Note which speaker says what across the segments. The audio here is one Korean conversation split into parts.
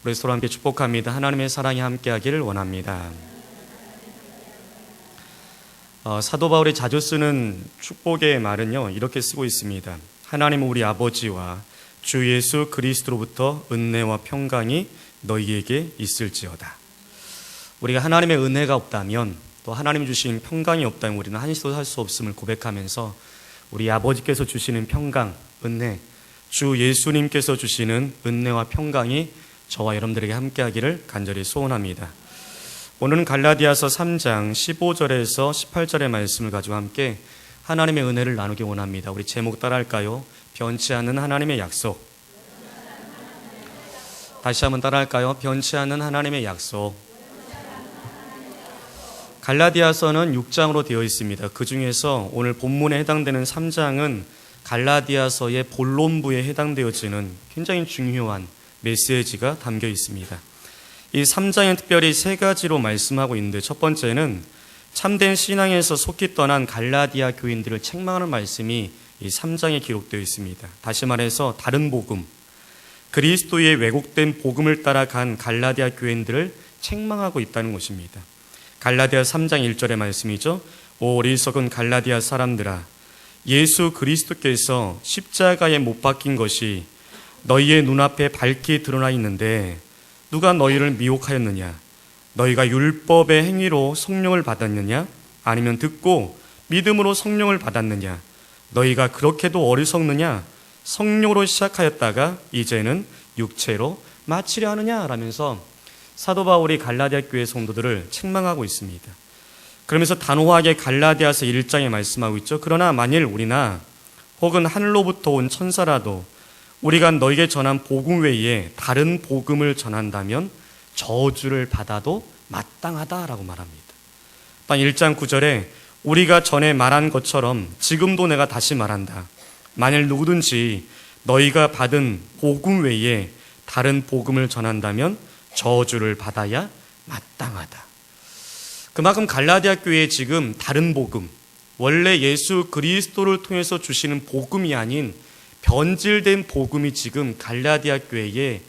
Speaker 1: 우리 서로 함께 축복합니다. 하나님의 사랑이 함께하기를 원합니다. 사도 바울이 자주 쓰는 축복의 말은요, 이렇게 쓰고 있습니다. 하나님 우리 아버지와 주 예수 그리스도로부터 은혜와 평강이 너희에게 있을지어다. 우리가 하나님의 은혜가 없다면, 또 하나님 주신 평강이 없다면 우리는 한시도 살 수 없음을 고백하면서 우리 아버지께서 주시는 평강, 은혜, 주 예수님께서 주시는 은혜와 평강이 저와 여러분들에게 함께하기를 간절히 소원합니다. 오늘은 갈라디아서 3장 15절에서 18절의 말씀을 가지고 함께 하나님의 은혜를 나누기 원합니다. 우리 제목 따라할까요? 변치 않는 하나님의 약속. 다시 한번 따라할까요? 변치 않는 하나님의 약속. 갈라디아서는 6장으로 되어 있습니다. 그 중에서 오늘 본문에 해당되는 3장은 갈라디아서의 본론부에 해당되어지는 굉장히 중요한 메시지가 담겨 있습니다. 이 3장엔 특별히 세 가지로 말씀하고 있는데, 첫 번째는 참된 신앙에서 속히 떠난 갈라디아 교인들을 책망하는 말씀이 이 3장에 기록되어 있습니다. 다시 말해서 다른 복음, 그리스도의 왜곡된 복음을 따라간 갈라디아 교인들을 책망하고 있다는 것입니다. 갈라디아 3장 1절의 말씀이죠. 오 어리석은 갈라디아 사람들아, 예수 그리스도께서 십자가에 못 박힌 것이 너희의 눈앞에 밝히 드러나 있는데 누가 너희를 미혹하였느냐? 너희가 율법의 행위로 성령을 받았느냐? 아니면 듣고 믿음으로 성령을 받았느냐? 너희가 그렇게도 어리석느냐? 성령으로 시작하였다가 이제는 육체로 마치려 하느냐? 라면서 사도 바울이 갈라디아 교회 성도들을 책망하고 있습니다. 그러면서 단호하게 갈라디아서 1장에 말씀하고 있죠. 그러나 만일 우리나 혹은 하늘로부터 온 천사라도 우리가 너에게 전한 복음 외에 다른 복음을 전한다면 저주를 받아도 마땅하다라고 말합니다. 1장 9절에 우리가 전에 말한 것처럼 지금도 내가 다시 말한다. 만일 누구든지 너희가 받은 복음 외에 다른 복음을 전한다면 저주를 받아야 마땅하다. 그만큼 갈라디아 교회에 지금 다른 복음, 원래 예수 그리스도를 통해서 주시는 복음이 아닌 변질된 복음이 지금 갈라디아 교회에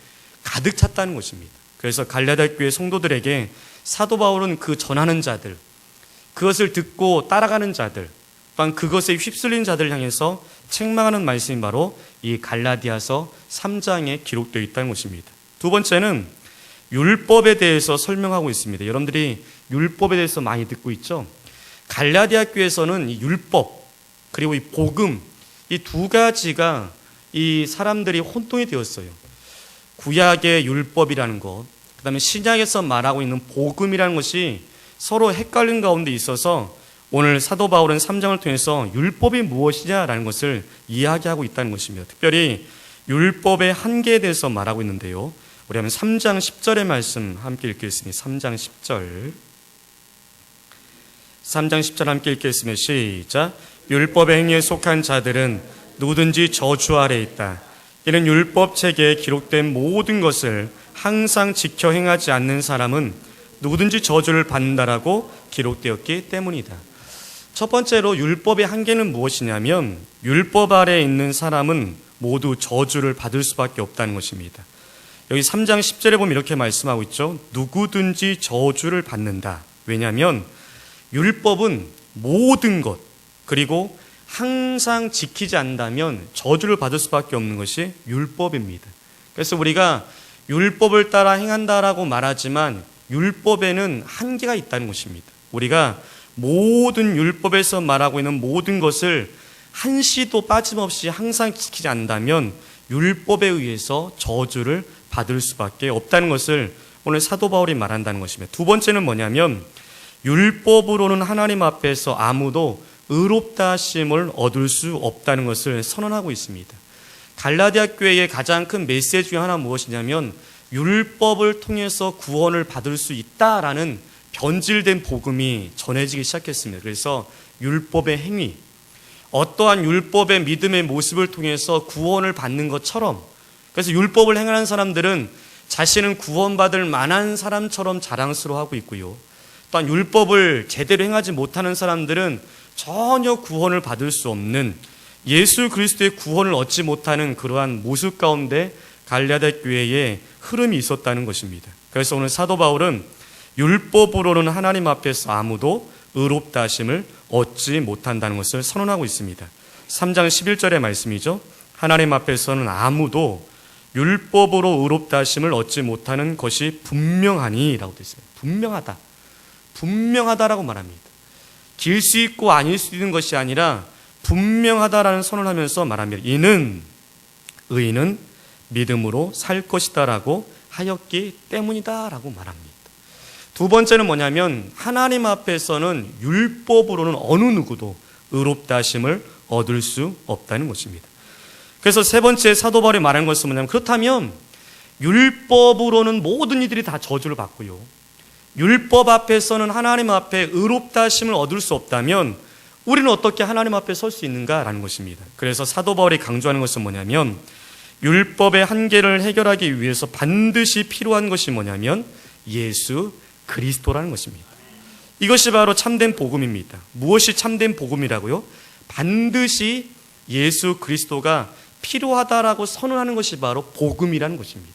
Speaker 1: 가득 찼다는 것입니다. 그래서 갈라디아 교회 성도들에게 사도 바울은 그 전하는 자들, 그것을 듣고 따라가는 자들, 또한 그것에 휩쓸린 자들을 향해서 책망하는 말씀이 바로 이 갈라디아서 3장에 기록되어 있다는 것입니다. 두 번째는 율법에 대해서 설명하고 있습니다. 여러분들이 율법에 대해서 많이 듣고 있죠? 갈라디아 교회에서는 이 율법 그리고 이 복음, 이 두 가지가 이 사람들이 혼동이 되었어요. 구약의 율법이라는 것, 그 다음에 신약에서 말하고 있는 복음이라는 것이 서로 헷갈린 가운데 있어서 오늘 사도 바울은 3장을 통해서 율법이 무엇이냐라는 것을 이야기하고 있다는 것입니다. 특별히 율법의 한계에 대해서 말하고 있는데요. 우리 한번 3장 10절의 말씀 함께 읽겠습니다. 3장 10절. 3장 10절 함께 읽겠습니다. 시작. 율법의 행위에 속한 자들은 누구든지 저주 아래 있다. 이는 율법 책에 기록된 모든 것을 항상 지켜 행하지 않는 사람은 누구든지 저주를 받는다라고 기록되었기 때문이다. 첫 번째로 율법의 한계는 무엇이냐면 율법 아래에 있는 사람은 모두 저주를 받을 수밖에 없다는 것입니다. 여기 3장 10절에 보면 이렇게 말씀하고 있죠. 누구든지 저주를 받는다. 왜냐하면 율법은 모든 것, 그리고 항상 지키지 않는다면 저주를 받을 수밖에 없는 것이 율법입니다. 그래서 우리가 율법을 따라 행한다라고 말하지만 율법에는 한계가 있다는 것입니다. 우리가 모든 율법에서 말하고 있는 모든 것을 한시도 빠짐없이 항상 지키지 않는다면 율법에 의해서 저주를 받을 수밖에 없다는 것을 오늘 사도 바울이 말한다는 것입니다. 두 번째는 뭐냐면 율법으로는 하나님 앞에서 아무도 의롭다 하심을 얻을 수 없다는 것을 선언하고 있습니다. 갈라디아 교회의 가장 큰 메시지 중 하나 무엇이냐면 율법을 통해서 구원을 받을 수 있다라는 변질된 복음이 전해지기 시작했습니다. 그래서 율법의 행위, 어떠한 율법의 믿음의 모습을 통해서 구원을 받는 것처럼, 그래서 율법을 행하는 사람들은 자신은 구원받을 만한 사람처럼 자랑스러워하고 있고요. 또한 율법을 제대로 행하지 못하는 사람들은 전혀 구원을 받을 수 없는, 예수 그리스도의 구원을 얻지 못하는 그러한 모습 가운데 갈라디아 교회에 흐름이 있었다는 것입니다. 그래서 오늘 사도 바울은 율법으로는 하나님 앞에서 아무도 의롭다 하심을 얻지 못한다는 것을 선언하고 있습니다. 3장 11절의 말씀이죠. 하나님 앞에서는 아무도 율법으로 의롭다 하심을 얻지 못하는 것이 분명하니 라고 되어 있습니다. 분명하다. 분명하다라고 말합니다. 길 수 있고 아닐 수 있는 것이 아니라 분명하다라는 선언을 하면서 말합니다. 이는 의인은 믿음으로 살 것이다 라고 하였기 때문이다 라고 말합니다. 두 번째는 뭐냐면 하나님 앞에서는 율법으로는 어느 누구도 의롭다 하심을 얻을 수 없다는 것입니다. 그래서 세 번째 사도 바울이 말하는 것은 뭐냐면 그렇다면 율법으로는 모든 이들이 다 저주를 받고요. 율법 앞에서는 하나님 앞에 의롭다 하심을 얻을 수 없다면 우리는 어떻게 하나님 앞에 설 수 있는가라는 것입니다. 그래서 사도 바울이 강조하는 것은 뭐냐면 율법의 한계를 해결하기 위해서 반드시 필요한 것이 뭐냐면 예수 그리스도라는 것입니다. 이것이 바로 참된 복음입니다. 무엇이 참된 복음이라고요? 반드시 예수 그리스도가 필요하다라고 선언하는 것이 바로 복음이라는 것입니다.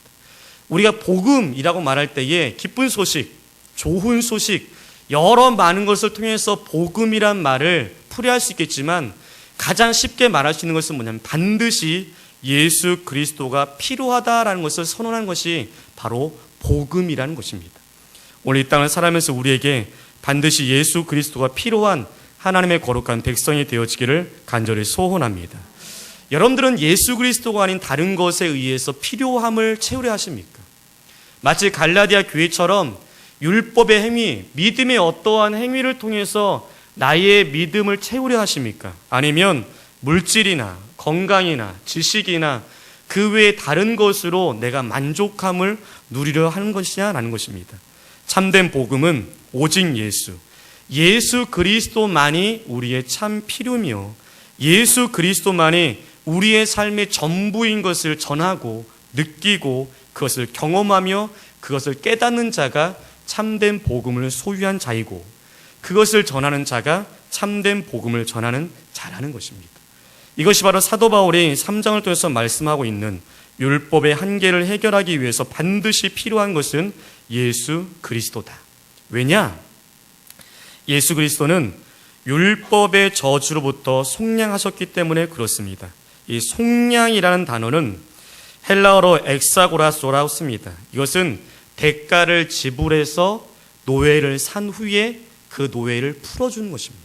Speaker 1: 우리가 복음이라고 말할 때에 기쁜 소식, 좋은 소식, 여러 많은 것을 통해서 복음이란 말을 풀이할 수 있겠지만 가장 쉽게 말할 수 있는 것은 뭐냐면 반드시 예수 그리스도가 필요하다라는 것을 선언하는 것이 바로 복음이라는 것입니다. 오늘 이 땅을 살아가면서 우리에게 반드시 예수 그리스도가 필요한 하나님의 거룩한 백성이 되어지기를 간절히 소원합니다. 여러분들은 예수 그리스도가 아닌 다른 것에 의해서 필요함을 채우려 하십니까? 마치 갈라디아 교회처럼 율법의 행위, 믿음의 어떠한 행위를 통해서 나의 믿음을 채우려 하십니까? 아니면 물질이나 건강이나 지식이나 그 외에 다른 것으로 내가 만족함을 누리려 하는 것이냐라는 것입니다. 참된 복음은 오직 예수 그리스도만이 우리의 참 필요며 예수 그리스도만이 우리의 삶의 전부인 것을 전하고 느끼고 그것을 경험하며 그것을 깨닫는 자가 참된 복음을 소유한 자이고 그것을 전하는 자가 참된 복음을 전하는 자라는 것입니다. 이것이 바로 사도 바울이 3장을 통해서 말씀하고 있는 율법의 한계를 해결하기 위해서 반드시 필요한 것은 예수 그리스도다. 왜냐? 예수 그리스도는 율법의 저주로부터 속량하셨기 때문에 그렇습니다. 이 속량이라는 단어는 헬라어로 엑사고라소라고 씁니다. 이것은 대가를 지불해서 노예를 산 후에 그 노예를 풀어주는 것입니다.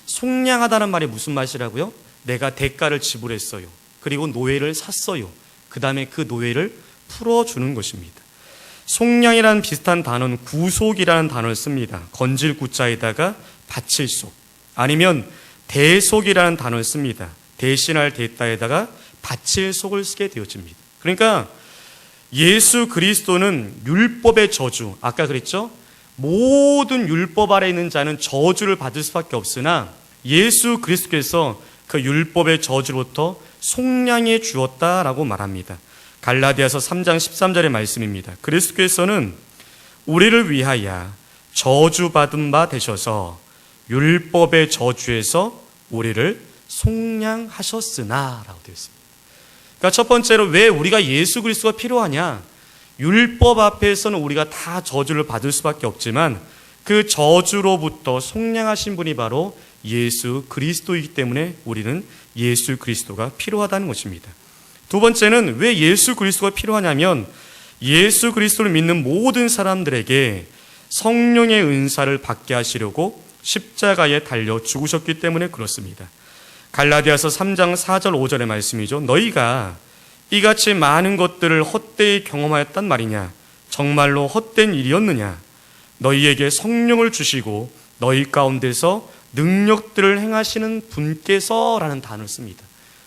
Speaker 1: 속량하다는 말이 무슨 말이라고요? 내가 대가를 지불했어요. 그리고 노예를 샀어요. 그 다음에 그 노예를 풀어주는 것입니다. 속량이라는 비슷한 단어는 구속이라는 단어를 씁니다. 건질 구자에다가 받칠 속, 아니면 대속이라는 단어를 씁니다. 대신할 대자에다가 받칠 속을 쓰게 되어집니다. 그러니까 예수 그리스도는 율법의 저주, 아까 그랬죠? 모든 율법 아래 있는 자는 저주를 받을 수밖에 없으나 예수 그리스도께서 그 율법의 저주로부터 속량해 주었다라고 말합니다. 갈라디아서 3장 13절의 말씀입니다. 그리스도께서는 우리를 위하여 저주받은 바 되셔서 율법의 저주에서 우리를 속량하셨으나 라고 되어 있습니다. 그러니까 첫 번째로 왜 우리가 예수 그리스도가 필요하냐? 율법 앞에서는 우리가 다 저주를 받을 수밖에 없지만 그 저주로부터 속량하신 분이 바로 예수 그리스도이기 때문에 우리는 예수 그리스도가 필요하다는 것입니다. 두 번째는 왜 예수 그리스도가 필요하냐면 예수 그리스도를 믿는 모든 사람들에게 성령의 은사를 받게 하시려고 십자가에 달려 죽으셨기 때문에 그렇습니다. 갈라디아서 3장 4절 5절의 말씀이죠. 너희가 이같이 많은 것들을 헛되이 경험하였단 말이냐? 정말로 헛된 일이었느냐? 너희에게 성령을 주시고 너희 가운데서 능력들을 행하시는 분께서라는 단어를 씁니다.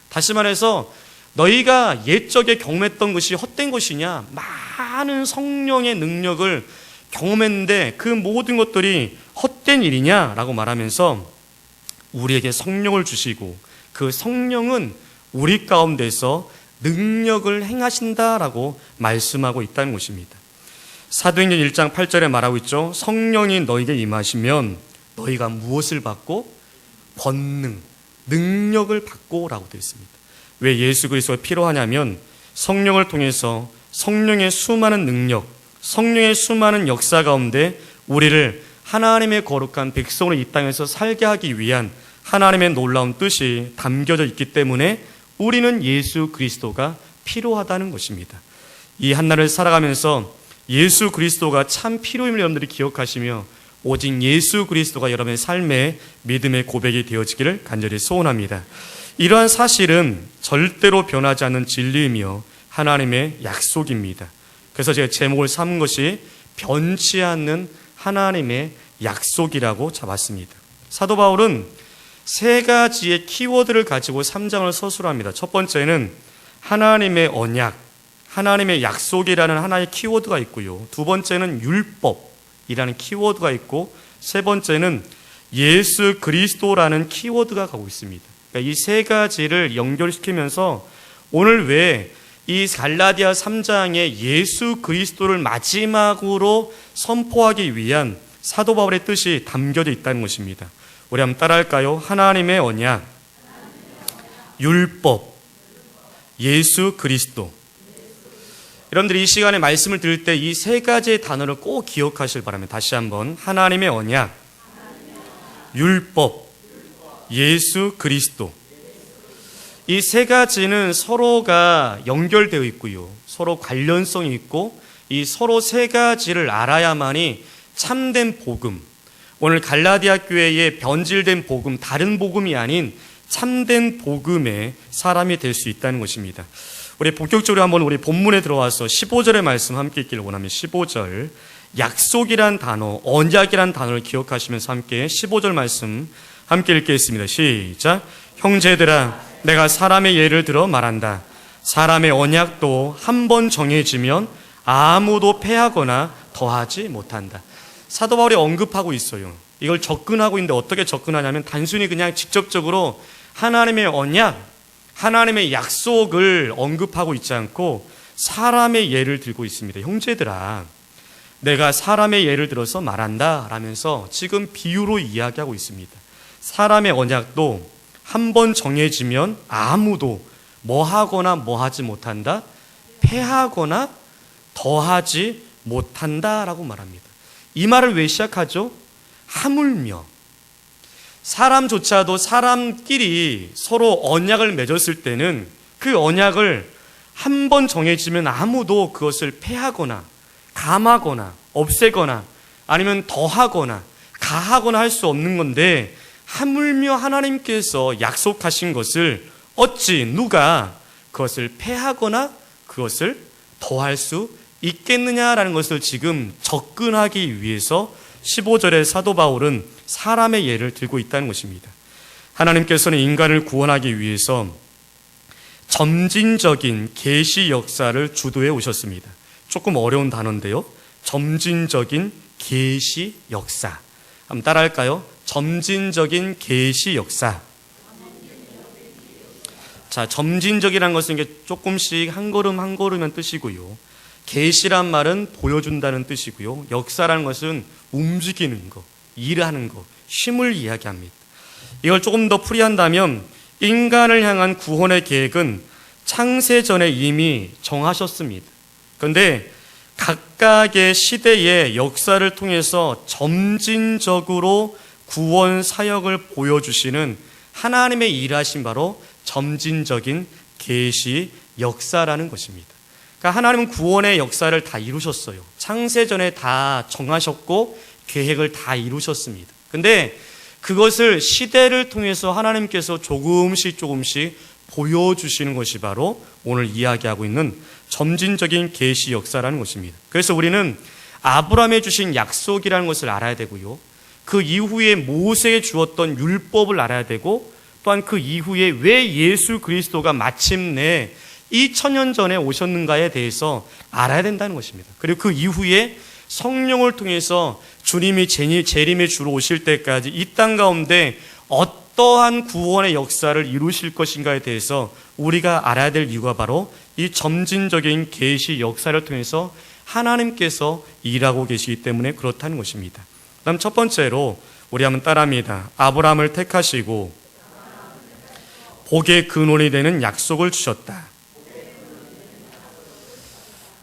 Speaker 1: 다시 말해서 너희가 옛적에 경험했던 것이 헛된 것이냐? 많은 성령의 능력을 경험했는데 그 모든 것들이 헛된 일이냐라고 말하면서 우리에게 성령을 주시고 그 성령은 우리 가운데서 능력을 행하신다라고 말씀하고 있다는 것입니다. 사도행전 1장 8절에 말하고 있죠. 성령이 너희에게 임하시면 너희가 무엇을 받고? 권능, 능력을 받고 라고 되어 있습니다. 왜 예수 그리스도가 필요하냐면 성령을 통해서 성령의 수많은 능력, 성령의 수많은 역사 가운데 우리를 하나님의 거룩한 백성으로 이 땅에서 살게 하기 위한 하나님의 놀라운 뜻이 담겨져 있기 때문에 우리는 예수 그리스도가 필요하다는 것입니다. 이 한날을 살아가면서 예수 그리스도가 참 필요임을 여러분들이 기억하시며 오직 예수 그리스도가 여러분의 삶의 믿음의 고백이 되어지기를 간절히 소원합니다. 이러한 사실은 절대로 변하지 않는 진리이며 하나님의 약속입니다. 그래서 제가 제목을 삼은 것이 변치 않는 하나님의 약속이라고 잡았습니다. 사도 바울은 세 가지의 키워드를 가지고 3장을 서술합니다. 첫 번째는 하나님의 언약, 하나님의 약속이라는 하나의 키워드가 있고요. 두 번째는 율법이라는 키워드가 있고, 세 번째는 예수 그리스도라는 키워드가 가고 있습니다. 그러니까 이 세 가지를 연결시키면서 오늘 왜 이 갈라디아 3장에 예수 그리스도를 마지막으로 선포하기 위한 사도 바울의 뜻이 담겨져 있다는 것입니다. 우리 한번 따라할까요? 하나님의 언약, 율법, 예수 그리스도. 여러분들이 이 시간에 말씀을 들을 때 이 세 가지의 단어를 꼭 기억하시길 바랍니다. 다시 한번 하나님의 언약, 율법, 예수 그리스도. 이 세 가지는 서로가 연결되어 있고요. 서로 관련성이 있고 이 서로 세 가지를 알아야만이 참된 복음, 오늘 갈라디아 교회의 변질된 복음, 다른 복음이 아닌 참된 복음의 사람이 될 수 있다는 것입니다. 우리 본격적으로 한번 우리 본문에 들어와서 15절의 말씀 함께 읽기를 원하면 15절, 약속이란 단어, 언약이란 단어를 기억하시면서 함께 15절 말씀 함께 읽겠습니다. 시작. 형제들아, 내가 사람의 예를 들어 말한다. 사람의 언약도 한 번 정해지면 아무도 패하거나 더하지 못한다. 사도 바울이 언급하고 있어요. 이걸 접근하고 있는데 어떻게 접근하냐면 단순히 그냥 직접적으로 하나님의 언약, 하나님의 약속을 언급하고 있지 않고 사람의 예를 들고 있습니다. 형제들아, 내가 사람의 예를 들어서 말한다 라면서 지금 비유로 이야기하고 있습니다. 사람의 언약도 한 번 정해지면 아무도 뭐 하거나 뭐 하지 못한다, 패하거나 더하지 못한다라고 말합니다. 이 말을 왜 시작하죠? 하물며 사람조차도 사람끼리 서로 언약을 맺었을 때는 그 언약을 한 번 정해지면 아무도 그것을 패하거나 감하거나 없애거나 아니면 더하거나 가하거나 할 수 없는 건데, 하물며 하나님께서 약속하신 것을 어찌 누가 그것을 패하거나 그것을 더할 수 있겠느냐라는 것을 지금 접근하기 위해서 15절에 사도 바울은 사람의 예를 들고 있다는 것입니다. 하나님께서는 인간을 구원하기 위해서 점진적인 계시 역사를 주도해 오셨습니다. 조금 어려운 단어인데요. 점진적인 계시 역사. 한번 따라할까요? 점진적인 계시 역사. 자, 점진적이라는 것은 이게 조금씩 한 걸음 한 걸음의 뜻이고요. 계시란 말은 보여준다는 뜻이고요. 역사라는 것은 움직이는 것, 일하는 것, 쉼을 이야기합니다. 이걸 조금 더 풀이한다면 인간을 향한 구원의 계획은 창세전에 이미 정하셨습니다. 그런데 각각의 시대의 역사를 통해서 점진적으로 구원 사역을 보여주시는 하나님의 일하신 바로 점진적인 계시 역사라는 것입니다. 그러니까 하나님은 구원의 역사를 다 이루셨어요. 창세전에 다 정하셨고 계획을 다 이루셨습니다. 근데 그것을 시대를 통해서 하나님께서 조금씩 보여주시는 것이 바로 오늘 이야기하고 있는 점진적인 계시 역사라는 것입니다. 그래서 우리는 아브라함에 주신 약속이라는 것을 알아야 되고요. 그 이후에 모세에 주었던 율법을 알아야 되고, 또한 그 이후에 왜 예수 그리스도가 마침내 2000년 전에 오셨는가에 대해서 알아야 된다는 것입니다. 그리고 그 이후에 성령을 통해서 주님이 재림의 주로 오실 때까지 이 땅 가운데 어떠한 구원의 역사를 이루실 것인가에 대해서 우리가 알아야 될 이유가 바로 이 점진적인 계시 역사를 통해서 하나님께서 일하고 계시기 때문에 그렇다는 것입니다. 그다음 첫 번째로 우리 한번 따라합니다. 아브라함을 택하시고 복의 근원이 되는 약속을 주셨다.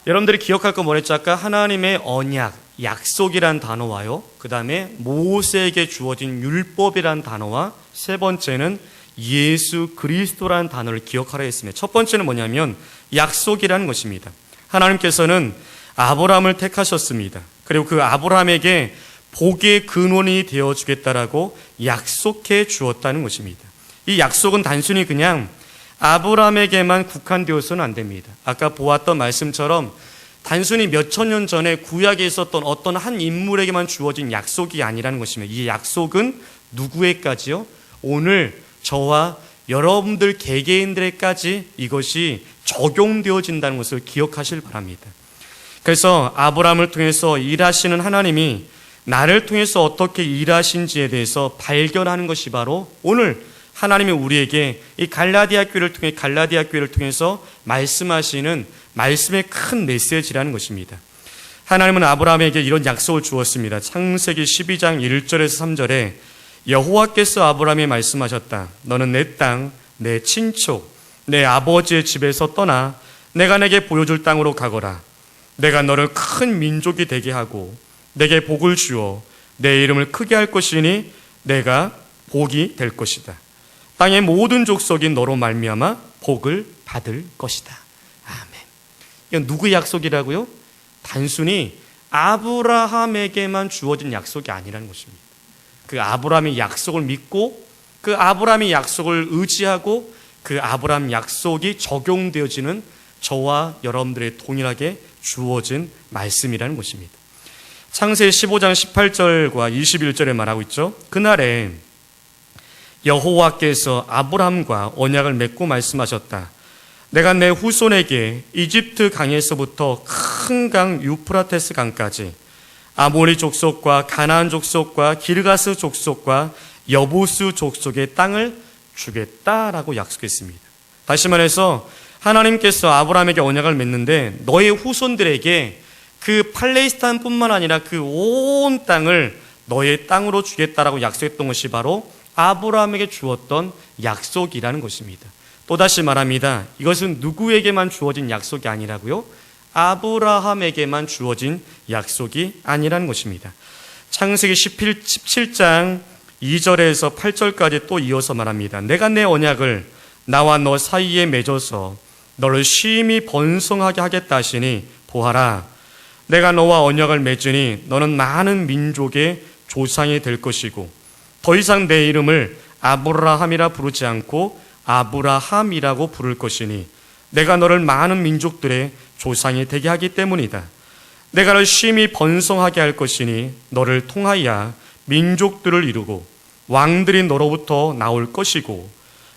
Speaker 1: 여러분들이 기억할 거 뭐랬죠? 아까 하나님의 언약, 약속이란 단어와요. 그 다음에 모세에게 주어진 율법이란 단어와 세 번째는 예수 그리스도라는 단어를 기억하라 했습니다. 첫 번째는 뭐냐면 약속이라는 것입니다. 하나님께서는 아브라함을 택하셨습니다. 그리고 그 아브라함에게 복의 근원이 되어주겠다라고 약속해 주었다는 것입니다. 이 약속은 단순히 그냥 아브라함에게만 국한되어서는 안 됩니다. 아까 보았던 말씀처럼 단순히 몇천 년 전에 구약에 있었던 어떤 한 인물에게만 주어진 약속이 아니라는 것입니다. 이 약속은 누구에까지요? 오늘 저와 여러분들 개개인들에까지 이것이 적용되어진다는 것을 기억하실 바랍니다. 그래서 아브라함을 통해서 일하시는 하나님이 나를 통해서 어떻게 일하신지에 대해서 발견하는 것이 바로 오늘 하나님이 우리에게 이 갈라디아 교회를 통해서 말씀하시는 말씀의 큰 메시지라는 것입니다. 하나님은 아브라함에게 이런 약속을 주었습니다. 창세기 12장 1절에서 3절에 여호와께서 아브라함에 말씀하셨다. 너는 내 땅, 내 친족, 내 아버지의 집에서 떠나 내가 내게 보여줄 땅으로 가거라. 내가 너를 큰 민족이 되게 하고 내게 복을 주어 내 이름을 크게 할 것이니 내가 복이 될 것이다. 땅의 모든 족속이 너로 말미암아 복을 받을 것이다. 아멘. 이건 누구의 약속이라고요? 단순히 아브라함에게만 주어진 약속이 아니라는 것입니다. 그 아브라함의 약속을 믿고 그 아브라함의 약속을 의지하고 그 아브라함 약속이 적용되어지는 저와 여러분들의 동일하게 주어진 말씀이라는 것입니다. 창세기 15장 18절과 21절에 말하고 있죠. 그날에 여호와께서 아브라함과 언약을 맺고 말씀하셨다. 내가 내 후손에게 이집트 강에서부터 큰 강 유프라테스 강까지 아모리 족속과 가나안 족속과 기르가스 족속과 여부스 족속의 땅을 주겠다라고 약속했습니다. 다시 말해서 하나님께서 아브라함에게 언약을 맺는데 너의 후손들에게 그 팔레스타인뿐만 아니라 그 온 땅을 너의 땅으로 주겠다라고 약속했던 것이 바로 아브라함에게 주었던 약속이라는 것입니다. 또다시 말합니다. 이것은 누구에게만 주어진 약속이 아니라고요? 아브라함에게만 주어진 약속이 아니라는 것입니다. 창세기 17장 2절에서 8절까지 또 이어서 말합니다. 내가 내 언약을 나와 너 사이에 맺어서 너를 심히 번성하게 하겠다 하시니 보아라. 내가 너와 언약을 맺으니 너는 많은 민족의 조상이 될 것이고 더 이상 내 이름을 아브라함이라 부르지 않고 아브라함이라고 부를 것이니 내가 너를 많은 민족들의 조상이 되게 하기 때문이다. 내가 너를 심히 번성하게 할 것이니 너를 통하여 민족들을 이루고 왕들이 너로부터 나올 것이고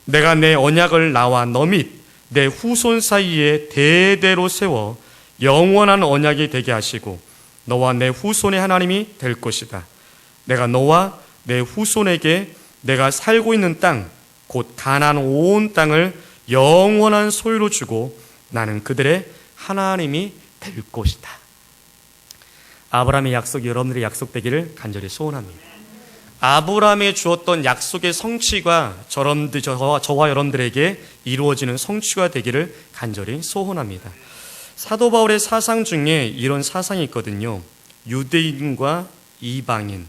Speaker 1: 내가 내 언약을 나와 너 및 내 후손 사이에 대대로 세워 영원한 언약이 되게 하시고 너와 내 후손의 하나님이 될 것이다. 내가 너와 내 후손에게 내가 살고 있는 땅 곧 가나안 온 땅을 영원한 소유로 주고 나는 그들의 하나님이 될 것이다. 아브라함의 약속이 여러분들의 약속되기를 간절히 소원합니다. 아브라함에 주었던 약속의 성취가 저와 여러분들에게 이루어지는 성취가 되기를 간절히 소원합니다. 사도 바울의 사상 중에 이런 사상이 있거든요. 유대인과 이방인,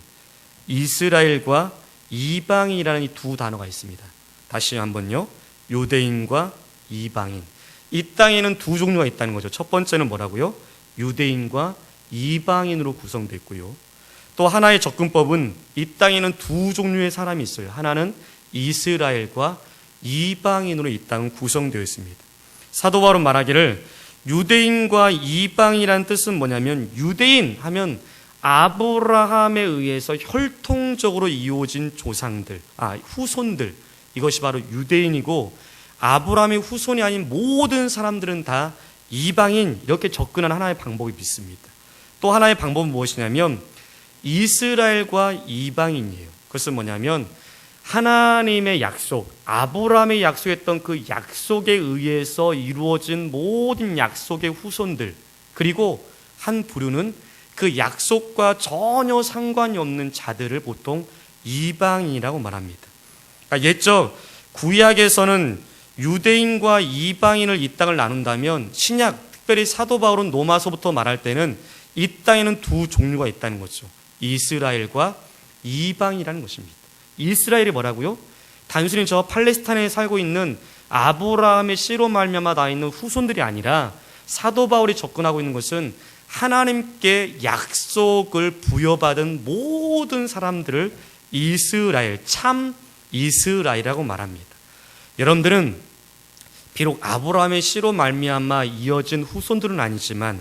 Speaker 1: 이스라엘과 이방인이라는 이 두 단어가 있습니다. 다시 한번요. 유대인과 이방인. 이 땅에는 두 종류가 있다는 거죠. 첫 번째는 뭐라고요? 유대인과 이방인으로 구성되어 있고요. 또 하나의 접근법은 이 땅에는 두 종류의 사람이 있어요. 하나는 이스라엘과 이방인으로 이 땅은 구성되어 있습니다. 사도 바울은 말하기를 유대인과 이방이라는 뜻은 뭐냐면 유대인 하면 아브라함에 의해서 혈통적으로 이어진 조상들, 후손들, 이것이 바로 유대인이고 아브라함의 후손이 아닌 모든 사람들은 다 이방인, 이렇게 접근하는 하나의 방법이 있습니다. 또 하나의 방법은 무엇이냐면 이스라엘과 이방인이에요. 그것은 뭐냐면 하나님의 약속, 아브라함의 약속했던 그 약속에 의해서 이루어진 모든 약속의 후손들, 그리고 한 부류는 그 약속과 전혀 상관이 없는 자들을 보통 이방인이라고 말합니다. 그러니까 옛적 구약에서는 유대인과 이방인을 이 땅을 나눈다면 신약, 특별히 사도 바울은 로마서부터 말할 때는 이 땅에는 두 종류가 있다는 거죠. 이스라엘과 이방이라는 것입니다. 이스라엘이 뭐라고요? 단순히 저 팔레스타인에 살고 있는 아브라함의 씨로 말미암아 나 있는 후손들이 아니라 사도 바울이 접근하고 있는 것은 하나님께 약속을 부여받은 모든 사람들을 이스라엘, 참 이스라엘이라고 말합니다. 여러분들은 비록 아브라함의 씨로 말미암아 이어진 후손들은 아니지만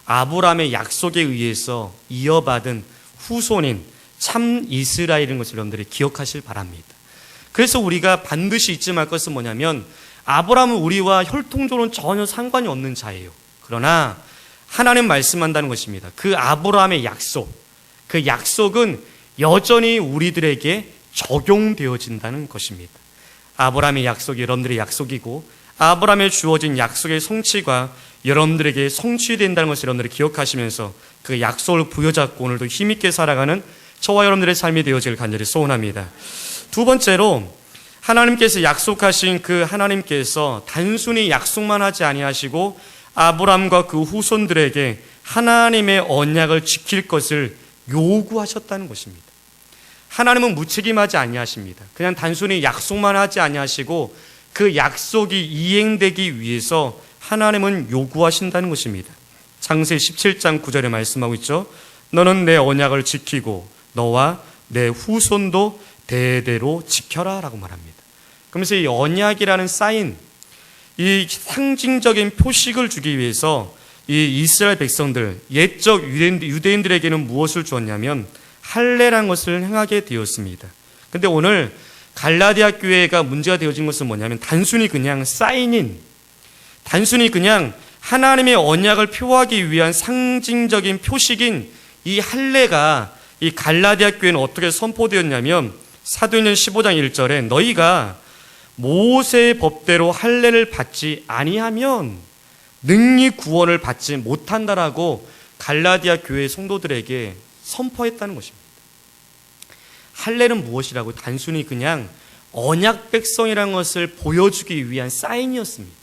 Speaker 1: 아브라함의 약속에 의해서 이어받은 후손인 참 이스라엘인 것을 여러분들이 기억하실 바랍니다. 그래서 우리가 반드시 잊지 말 것은 뭐냐면 아브라함은 우리와 혈통적으로는 전혀 상관이 없는 자예요. 그러나 하나님 말씀한다는 것입니다. 그 아브라함의 약속, 그 약속은 여전히 우리들에게 적용되어진다는 것입니다. 아브라함의 약속이 여러분들의 약속이고 아브라함에 주어진 약속의 성취가 여러분들에게 성취된다는 것을 여러분들이 기억하시면서 그 약속을 부여잡고 오늘도 힘있게 살아가는 저와 여러분들의 삶이 되어지길 간절히 소원합니다. 두 번째로 하나님께서 약속하신 그 하나님께서 단순히 약속만 하지 아니하시고 아브라함과 그 후손들에게 하나님의 언약을 지킬 것을 요구하셨다는 것입니다. 하나님은 무책임하지 아니하십니다. 그냥 단순히 약속만 하지 아니하시고 그 약속이 이행되기 위해서 하나님은 요구하신다는 것입니다. 창세기 17장 9절에 말씀하고 있죠. 너는 내 언약을 지키고 너와 내 후손도 대대로 지켜라 라고 말합니다. 그러면서 이 언약이라는 사인, 이 상징적인 표식을 주기 위해서 이 이스라엘 백성들, 옛적 유대인들에게는 무엇을 주었냐면 할례라는 것을 행하게 되었습니다. 근데 오늘 갈라디아 교회가 문제가 되어진 것은 뭐냐면 단순히 그냥 사인인, 단순히 그냥 하나님의 언약을 표하기 위한 상징적인 표식인 이 할례가 이 갈라디아 교회는 어떻게 선포되었냐면 사도행전 15장 1절에 너희가 모세의 법대로 할례를 받지 아니하면 능히 구원을 받지 못한다라고 갈라디아 교회 성도들에게 선포했다는 것입니다. 할례는 무엇이라고? 단순히 그냥 언약 백성이라는 것을 보여주기 위한 사인이었습니다.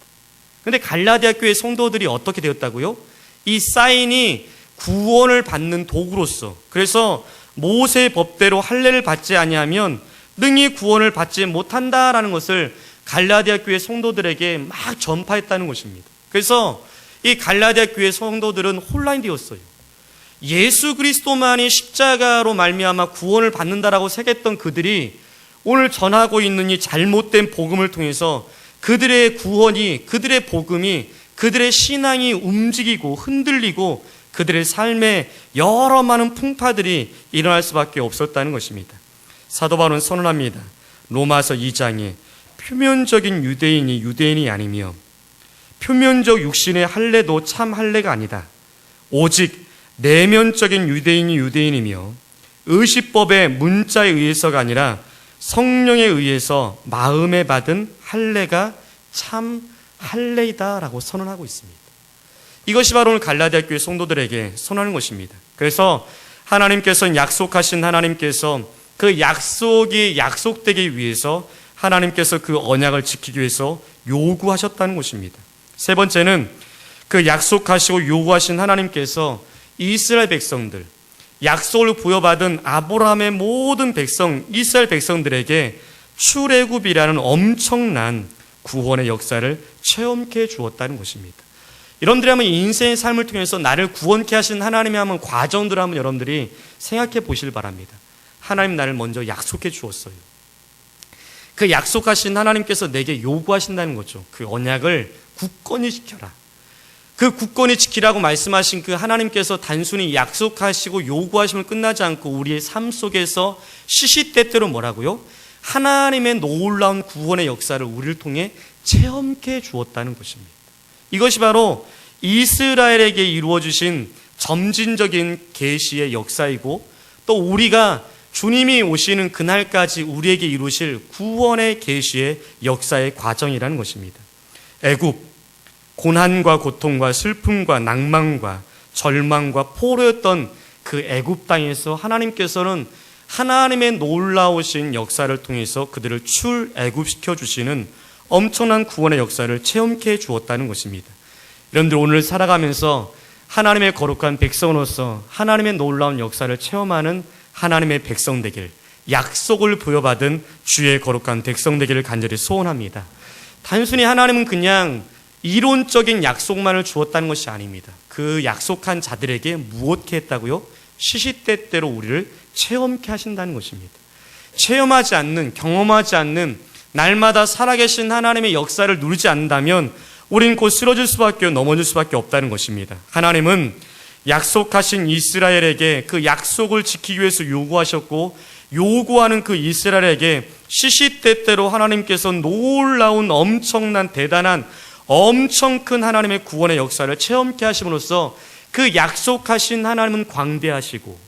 Speaker 1: 그런데 갈라디아 교회 성도들이 어떻게 되었다고요? 이 사인이 구원을 받는 도구로서, 그래서 모세의 법대로 할례를 받지 아니하면 능히 구원을 받지 못한다라는 것을 갈라디아 교회 성도들에게 막 전파했다는 것입니다. 그래서 이 갈라디아 교회 성도들은 혼란이 되었어요. 예수 그리스도만이 십자가로 말미암아 구원을 받는다라고 새겼던 그들이 오늘 전하고 있는 이 잘못된 복음을 통해서 그들의 구원이, 그들의 복음이, 그들의 신앙이 움직이고 흔들리고 그들의 삶에 여러 많은 풍파들이 일어날 수밖에 없었다는 것입니다. 사도 바울은 선언합니다. 로마서 2장에 표면적인 유대인이 유대인이 아니며 표면적 육신의 할례도 참 할례가 아니다. 오직 내면적인 유대인이 유대인이며 의식법의 문자에 의해서가 아니라 성령에 의해서 마음에 받은 할례가 참 할례이다 라고 선언하고 있습니다. 이것이 바로 오늘 갈라디아 교회 성도들에게 선언하는 것입니다. 그래서 하나님께서는 약속하신 하나님께서 그 약속이 약속되기 위해서 하나님께서 그 언약을 지키기 위해서 요구하셨다는 것입니다. 세 번째는 그 약속하시고 요구하신 하나님께서 이스라엘 백성들, 약속을 부여받은 아브라함의 모든 백성, 이스라엘 백성들에게 출애굽이라는 엄청난 구원의 역사를 체험케 주었다는 것입니다. 여러분들이 한번 인생의 삶을 통해서 나를 구원케 하신 하나님의 한번 과정들을 한번 여러분들이 생각해 보시길 바랍니다. 하나님 나를 먼저 약속해 주었어요. 그 약속하신 하나님께서 내게 요구하신다는 거죠. 그 언약을 굳건히 지켜라. 그 굳건히 지키라고 말씀하신 그 하나님께서 단순히 약속하시고 요구하심을 끝나지 않고 우리의 삶 속에서 시시때때로 뭐라고요? 하나님의 놀라운 구원의 역사를 우리를 통해 체험케 주었다는 것입니다. 이것이 바로 이스라엘에게 이루어주신 점진적인 계시의 역사이고 또 우리가 주님이 오시는 그날까지 우리에게 이루실 구원의 계시의 역사의 과정이라는 것입니다. 애굽, 고난과 고통과 슬픔과 낭만과 절망과 포로였던 그 애굽 땅에서 하나님께서는 하나님의 놀라우신 역사를 통해서 그들을 출애굽시켜 주시는 엄청난 구원의 역사를 체험케 해 주었다는 것입니다. 여러분들 오늘 살아가면서 하나님의 거룩한 백성으로서 하나님의 놀라운 역사를 체험하는 하나님의 백성 되길, 약속을 부여받은 주의 거룩한 백성 되기를 간절히 소원합니다. 단순히 하나님은 그냥 이론적인 약속만을 주었다는 것이 아닙니다. 그 약속한 자들에게 무엇게 했다고요? 시시때때로 우리를 체험케 하신다는 것입니다. 체험하지 않는, 경험하지 않는 날마다 살아계신 하나님의 역사를 누리지 않는다면 우린 곧 쓰러질 수밖에, 넘어질 수밖에 없다는 것입니다. 하나님은 약속하신 이스라엘에게 그 약속을 지키기 위해서 요구하셨고, 요구하는 그 이스라엘에게 시시때때로 하나님께서 놀라운 엄청난 대단한 엄청 큰 하나님의 구원의 역사를 체험케 하심으로써 그 약속하신 하나님은 광대하시고,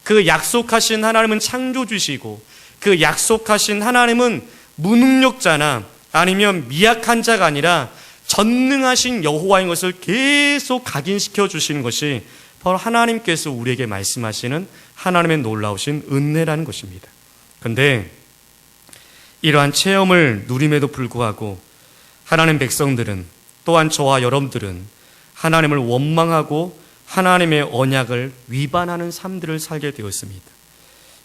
Speaker 1: 그 약속하신 하나님은 창조주시고, 그 약속하신 하나님은 무능력자나 아니면 미약한 자가 아니라 전능하신 여호와인 것을 계속 각인시켜 주시는 것이 바로 하나님께서 우리에게 말씀하시는 하나님의 놀라우신 은혜라는 것입니다. 그런데 이러한 체험을 누림에도 불구하고 하나님 백성들은, 또한 저와 여러분들은 하나님을 원망하고 하나님의 언약을 위반하는 삶들을 살게 되었습니다.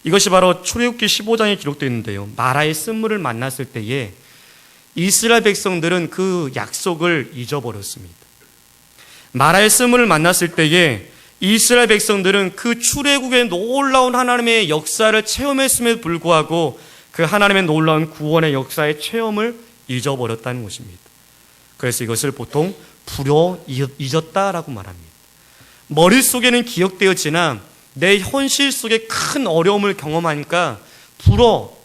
Speaker 1: 이것이 바로 출애굽기 15장에 기록되어 있는데요, 마라의 쓴물을 만났을 때에 이스라엘 백성들은 그 약속을 잊어버렸습니다. 마라의 쓴물을 만났을 때에 이스라엘 백성들은 그 출애굽의 놀라운 하나님의 역사를 체험했음에도 불구하고 그 하나님의 놀라운 구원의 역사의 체험을 잊어버렸다는 것입니다. 그래서 이것을 보통 불여 잊었다라고 말합니다. 머릿속에는 기억되었지만 내 현실 속에 큰 어려움을 경험하니까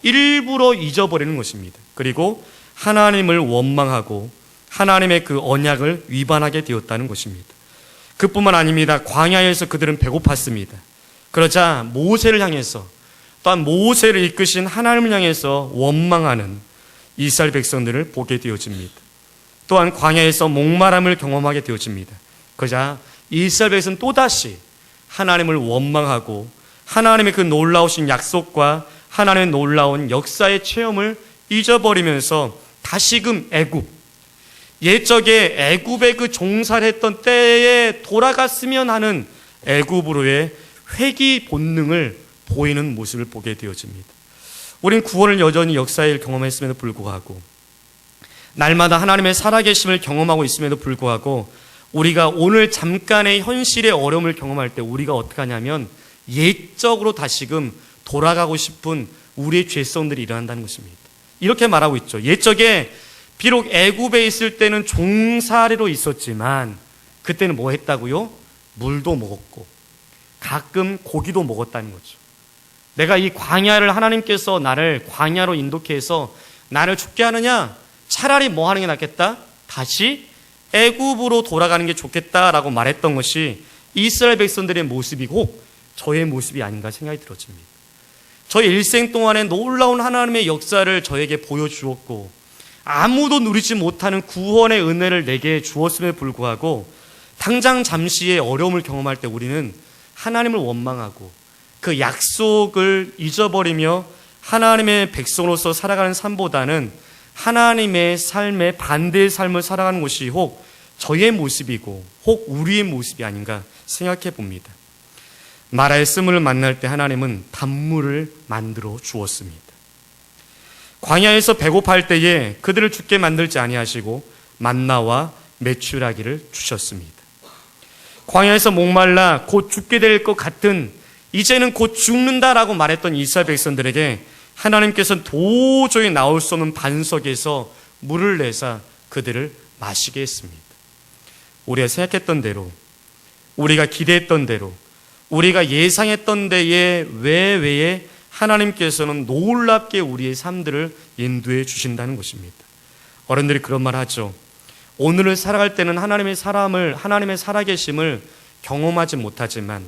Speaker 1: 일부러 잊어버리는 것입니다. 그리고 하나님을 원망하고 하나님의 그 언약을 위반하게 되었다는 것입니다. 그뿐만 아닙니다. 광야에서 그들은 배고팠습니다. 그러자 모세를 향해서, 또한 모세를 이끄신 하나님을 향해서 원망하는 이스라엘 백성들을 보게 되어집니다. 또한 광야에서 목마름을 경험하게 되어집니다. 그러자 이스라엘 백성은 또다시 하나님을 원망하고 하나님의 그 놀라우신 약속과 하나님의 놀라운 역사의 체험을 잊어버리면서 다시금 옛적에 애굽의 그 종살이 했던 때에 돌아갔으면 하는 애굽으로의 회귀 본능을 보이는 모습을 보게 되어집니다. 우린 구원을 여전히 역사에 경험했음에도 불구하고, 날마다 하나님의 살아계심을 경험하고 있음에도 불구하고, 우리가 오늘 잠깐의 현실의 어려움을 경험할 때 우리가 어떻게 하냐면 옛적으로 다시금 돌아가고 싶은 우리의 죄성들이 일어난다는 것입니다. 이렇게 말하고 있죠. 옛적에 비록 애굽에 있을 때는 종살이로 있었지만 그때는 뭐 했다고요? 물도 먹었고 가끔 고기도 먹었다는 거죠. 내가 이 광야를, 하나님께서 나를 광야로 인도케 해서 나를 죽게 하느냐? 차라리 뭐 하는 게 낫겠다? 다시 애굽으로 돌아가는 게 좋겠다라고 말했던 것이 이스라엘 백성들의 모습이고 저의 모습이 아닌가 생각이 들어집니다. 저의 일생 동안에 놀라운 하나님의 역사를 저에게 보여주었고 아무도 누리지 못하는 구원의 은혜를 내게 주었음에도 불구하고 당장 잠시의 어려움을 경험할 때 우리는 하나님을 원망하고 그 약속을 잊어버리며 하나님의 백성으로서 살아가는 삶보다는 하나님의 삶의 반대의 삶을 살아가는 것이 혹 저의 모습이고 혹 우리의 모습이 아닌가 생각해 봅니다. 마라의 쓴물을 만날 때 하나님은 단물을 만들어 주었습니다. 광야에서 배고파할 때에 그들을 죽게 만들지 아니하시고 만나와 메추라기를 주셨습니다. 광야에서 목말라 곧 죽게 될 것 같은, 이제는 곧 죽는다라고 말했던 이스라엘 백성들에게 하나님께서는 도저히 나올 수 없는 반석에서 물을 내사 그들을 마시게 했습니다. 우리가 생각했던 대로, 우리가 기대했던 대로, 우리가 예상했던 데에 외에 하나님께서는 놀랍게 우리의 삶들을 인도해 주신다는 것입니다. 어른들이 그런 말 하죠. 오늘을 살아갈 때는 하나님의 살아계심을 경험하지 못하지만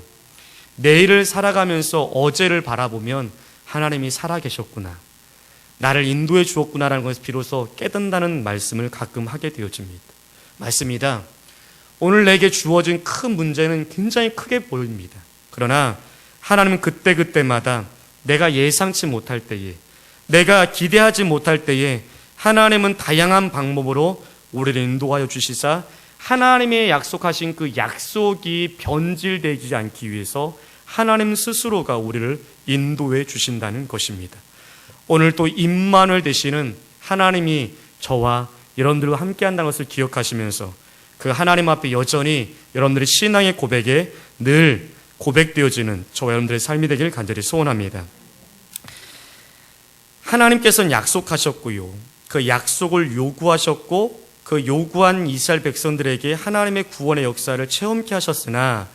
Speaker 1: 내일을 살아가면서 어제를 바라보면 하나님이 살아계셨구나, 나를 인도해 주었구나라는 것을 비로소 깨닫는다는 말씀을 가끔 하게 되어집니다. 맞습니다. 오늘 내게 주어진 큰 문제는 굉장히 크게 보입니다. 그러나 하나님은 그때그때마다 내가 예상치 못할 때에, 내가 기대하지 못할 때에 하나님은 다양한 방법으로 우리를 인도하여 주시사 하나님의 약속하신 그 약속이 변질되지 않기 위해서 하나님 스스로가 우리를 인도해 주신다는 것입니다. 오늘 또 임마누엘 되시는 하나님이 저와 여러분들과 함께 한다는 것을 기억하시면서 그 하나님 앞에 여전히 여러분들의 신앙의 고백에 늘 고백되어지는 저와 여러분들의 삶이 되길 간절히 소원합니다. 하나님께서는 약속하셨고요, 그 약속을 요구하셨고 그 요구한 이스라엘 백성들에게 하나님의 구원의 역사를 체험케 하셨으나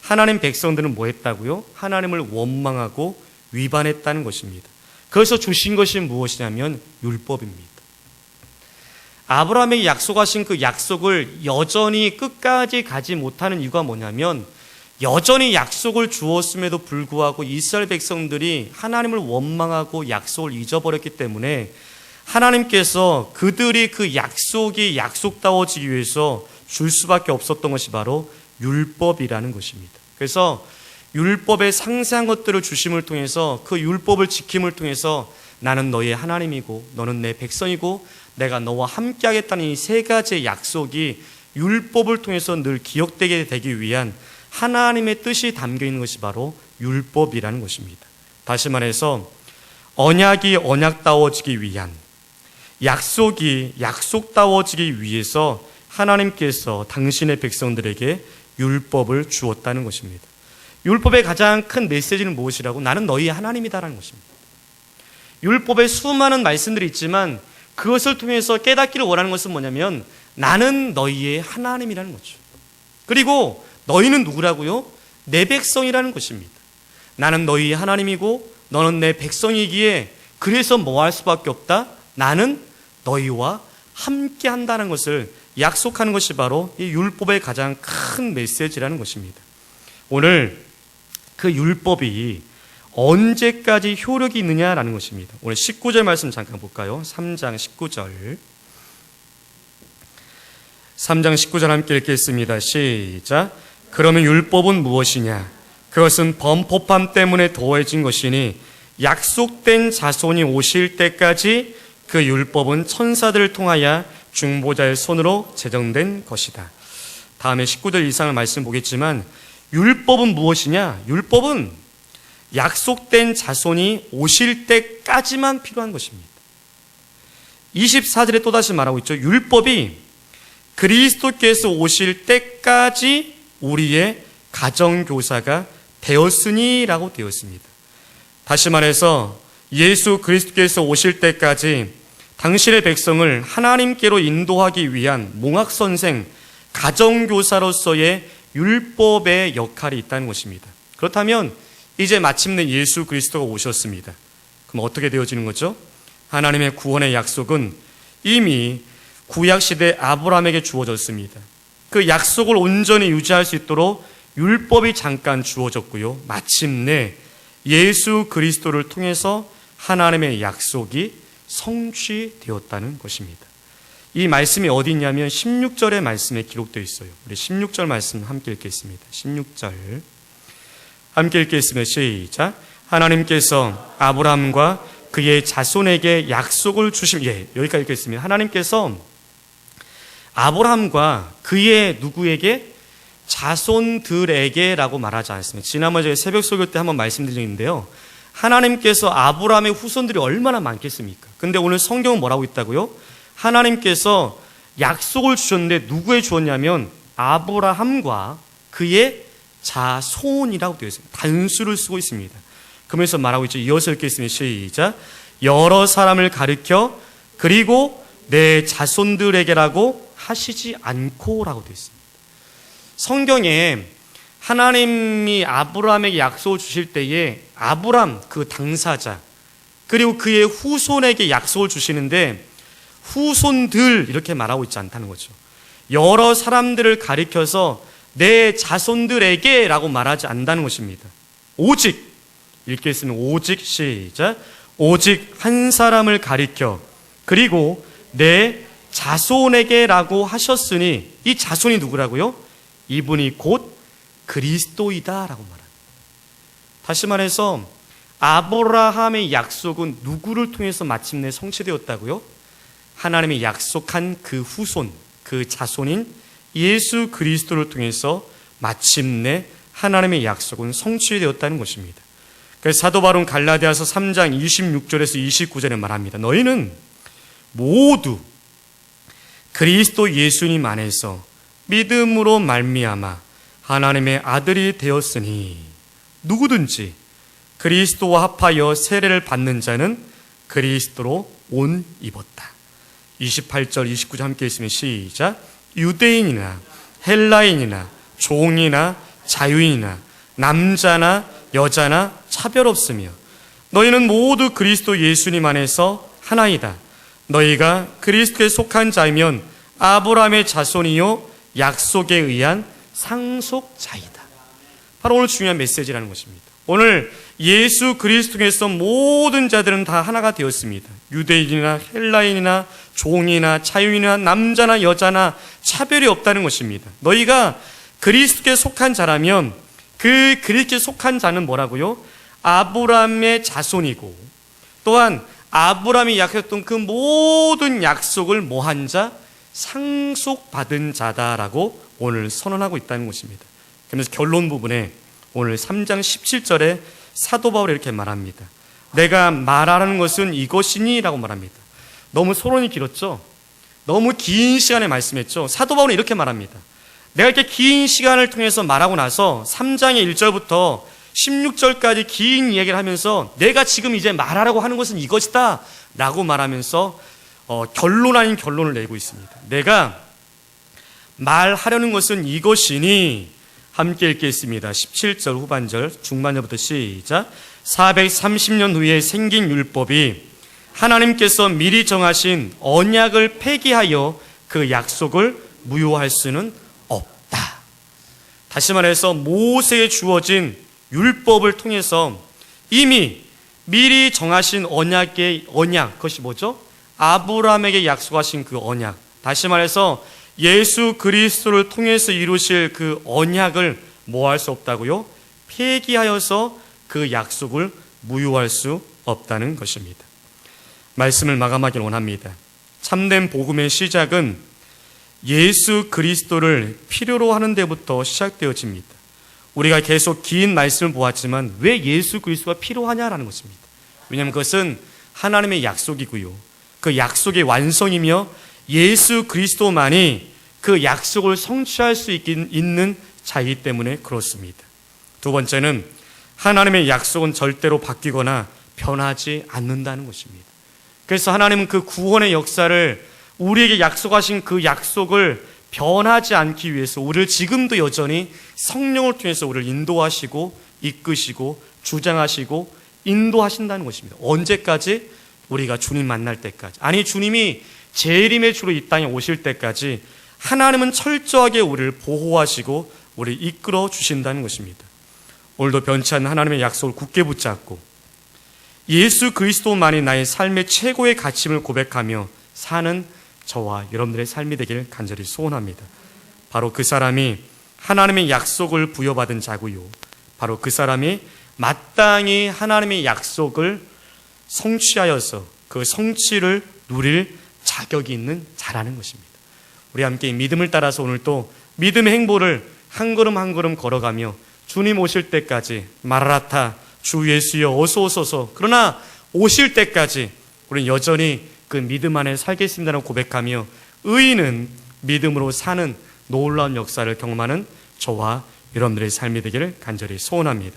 Speaker 1: 하나님 백성들은 뭐 했다고요? 하나님을 원망하고 위반했다는 것입니다. 그래서 주신 것이 무엇이냐면 율법입니다. 아브라함에게 약속하신 그 약속을 여전히 끝까지 가지 못하는 이유가 뭐냐면 여전히 약속을 주었음에도 불구하고 이스라엘 백성들이 하나님을 원망하고 약속을 잊어버렸기 때문에 하나님께서 그들이 그 약속이 약속다워지기 위해서 줄 수밖에 없었던 것이 바로 율법이라는 것입니다. 그래서 율법의 상세한 것들을 주심을 통해서 그 율법을 지킴을 통해서 나는 너의 하나님이고 너는 내 백성이고 내가 너와 함께 하겠다는 이 세 가지의 약속이 율법을 통해서 늘 기억되게 되기 위한 하나님의 뜻이 담겨 있는 것이 바로 율법이라는 것입니다. 다시 말해서 언약이 언약다워지기 위한, 약속이 약속다워지기 위해서 하나님께서 당신의 백성들에게 율법을 주었다는 것입니다. 율법의 가장 큰 메시지는 무엇이라고? 나는 너희의 하나님이다라는 것입니다. 율법에 수많은 말씀들이 있지만 그것을 통해서 깨닫기를 원하는 것은 뭐냐면 나는 너희의 하나님이라는 거죠. 그리고 너희는 누구라고요? 내 백성이라는 것입니다. 나는 너희의 하나님이고 너는 내 백성이기에 그래서 뭐 할 수밖에 없다? 나는 너희와 함께 한다는 것을 약속하는 것이 바로 이 율법의 가장 큰 메시지라는 것입니다. 오늘 그 율법이 언제까지 효력이 있느냐라는 것입니다. 오늘 19절 말씀 잠깐 볼까요? 3장 19절. 3장 19절 함께 읽겠습니다. 시작. 그러면 율법은 무엇이냐? 그것은 범법함 때문에 더해진 것이니 약속된 자손이 오실 때까지 그 율법은 천사들을 통하여 중보자의 손으로 제정된 것이다. 다음에 19절 이상의 말씀 보겠지만 율법은 무엇이냐? 율법은 약속된 자손이 오실 때까지만 필요한 것입니다. 24절에 또다시 말하고 있죠. 율법이 그리스도께서 오실 때까지 우리의 가정교사가 되었으니 라고 되어 있습니다. 다시 말해서 예수 그리스도께서 오실 때까지 당신의 백성을 하나님께로 인도하기 위한 몽학선생, 가정교사로서의 율법의 역할이 있다는 것입니다. 그렇다면 이제 마침내 예수 그리스도가 오셨습니다. 그럼 어떻게 되어지는 거죠? 하나님의 구원의 약속은 이미 구약시대 아브라함에게 주어졌습니다. 그 약속을 온전히 유지할 수 있도록 율법이 잠깐 주어졌고요. 마침내 예수 그리스도를 통해서 하나님의 약속이 성취되었다는 것입니다. 이 말씀이 어디 있냐면 16절의 말씀에 기록되어 있어요. 우리 16절 말씀 함께 읽겠습니다. 16절 함께 읽겠습니다. 시작. 하나님께서 아브라함과 그의 자손에게 약속을 여기까지 읽겠습니다. 하나님께서 아브라함과 그의 누구에게? 자손들에게라고 말하지 않습니다. 지난번에 제가 새벽 설교 때 한번 말씀드린 적이 있는데요. 하나님께서 아브라함의 후손들이 얼마나 많겠습니까? 근데 오늘 성경은 뭐라고 있다고요? 하나님께서 약속을 주셨는데 누구에 주었냐면 아브라함과 그의 자손이라고 되어 있습니다. 단수를 쓰고 있습니다. 그러면서 말하고 있죠. 이어서 읽겠습니다. 시작. 여러 사람을 가리켜 그리고 내 자손들에게라고 하시지 않고라고 되어 있습니다. 성경에 하나님이 아브라함에게 약속을 주실 때에 아브라함 그 당사자 그리고 그의 후손에게 약속을 주시는데 후손들 이렇게 말하고 있지 않다는 거죠. 여러 사람들을 가리켜서 내 자손들에게 라고 말하지 않는다는 것입니다. 오직 읽겠습니다. 오직 시작. 오직 한 사람을 가리켜 그리고 내 자손에게 라고 하셨으니 이 자손이 누구라고요? 이분이 곧 그리스도이다 라고 말합니다. 다시 말해서 아브라함의 약속은 누구를 통해서 마침내 성취되었다고요? 하나님이 약속한 그 후손, 그 자손인 예수 그리스도를 통해서 마침내 하나님의 약속은 성취되었다는 것입니다. 그래서 사도 바울은 갈라디아서 3장 26절에서 29절에 말합니다. 너희는 모두 그리스도 예수님 안에서 믿음으로 말미암아 하나님의 아들이 되었으니 누구든지 그리스도와 합하여 세례를 받는 자는 그리스도로 옷 입었다. 28절 29절 함께 있으면 시작. 유대인이나 헬라인이나 종이나 자유인이나 남자나 여자나 차별 없으며 너희는 모두 그리스도 예수님 안에서 하나이다. 너희가 그리스도에 속한 자이면 아브라함의 자손이요 약속에 의한 상속자이다. 바로 오늘 중요한 메시지라는 것입니다. 오늘 예수 그리스도에서 모든 자들은 다 하나가 되었습니다. 유대인이나 헬라인이나 종이나 자유인이나 남자나 여자나 차별이 없다는 것입니다. 너희가 그리스도에 속한 자라면 그 그리스도에 속한 자는 뭐라고요? 아브라함의 자손이고 또한 아브라함이 약속했던 그 모든 약속을 뭐한 자? 상속받은 자다라고 오늘 선언하고 있다는 것입니다. 그래서 결론 부분에 오늘 3장 17절에 사도 바울이 이렇게 말합니다. 내가 말하는 것은 이것이니 라고 말합니다. 너무 서론이 길었죠? 너무 긴 시간에 말씀했죠? 사도 바울은 이렇게 말합니다. 내가 이렇게 긴 시간을 통해서 말하고 나서 3장의 1절부터 16절까지 긴 이야기를 하면서 내가 지금 이제 말하라고 하는 것은 이것이다 라고 말하면서 결론 아닌 결론을 내고 있습니다. 내가 말하려는 것은 이것이니 함께 읽겠습니다. 17절 후반절 중반절부터 시작. 430년 후에 생긴 율법이 하나님께서 미리 정하신 언약을 폐기하여 그 약속을 무효할 수는 없다. 다시 말해서 모세에 주어진 율법을 통해서 이미 미리 정하신 언약의 언약, 그것이 뭐죠? 아브라함에게 약속하신 그 언약, 다시 말해서 예수 그리스도를 통해서 이루실 그 언약을 뭐 할 수 없다고요? 폐기하여서 그 약속을 무효할 수 없다는 것입니다. 말씀을 마감하길 원합니다. 참된 복음의 시작은 예수 그리스도를 필요로 하는 데부터 시작되어집니다. 우리가 계속 긴 말씀을 보았지만 왜 예수 그리스도가 필요하냐라는 것입니다. 왜냐하면 그것은 하나님의 약속이고요. 그 약속의 완성이며 예수 그리스도만이 그 약속을 성취할 수 있는 자이기 때문에 그렇습니다. 두 번째는 하나님의 약속은 절대로 바뀌거나 변하지 않는다는 것입니다. 그래서 하나님은 그 구원의 역사를 우리에게 약속하신 그 약속을 변하지 않기 위해서 우리를 지금도 여전히 성령을 통해서 우리를 인도하시고 이끄시고 주장하시고 인도하신다는 것입니다. 언제까지? 우리가 주님 만날 때까지. 아니 주님이 재림의 주로 이 땅에 오실 때까지 하나님은 철저하게 우리를 보호하시고 우리를 이끌어 주신다는 것입니다. 오늘도 변치 않는 하나님의 약속을 굳게 붙잡고 예수 그리스도만이 나의 삶의 최고의 가치임을 고백하며 사는 저와 여러분들의 삶이 되길 간절히 소원합니다. 바로 그 사람이 하나님의 약속을 부여받은 자고요. 바로 그 사람이 마땅히 하나님의 약속을 성취하여서 그 성취를 누릴 자격이 있는 자라는 것입니다. 우리 함께 믿음을 따라서 오늘 또 믿음의 행보를 한 걸음 한 걸음 걸어가며 주님 오실 때까지 마라나타 주 예수여 어서 오소서, 그러나 오실 때까지 우리는 여전히 그 믿음 안에 살겠습니다라고 고백하며 의인은 믿음으로 사는 놀라운 역사를 경험하는 저와 여러분들의 삶이 되기를 간절히 소원합니다.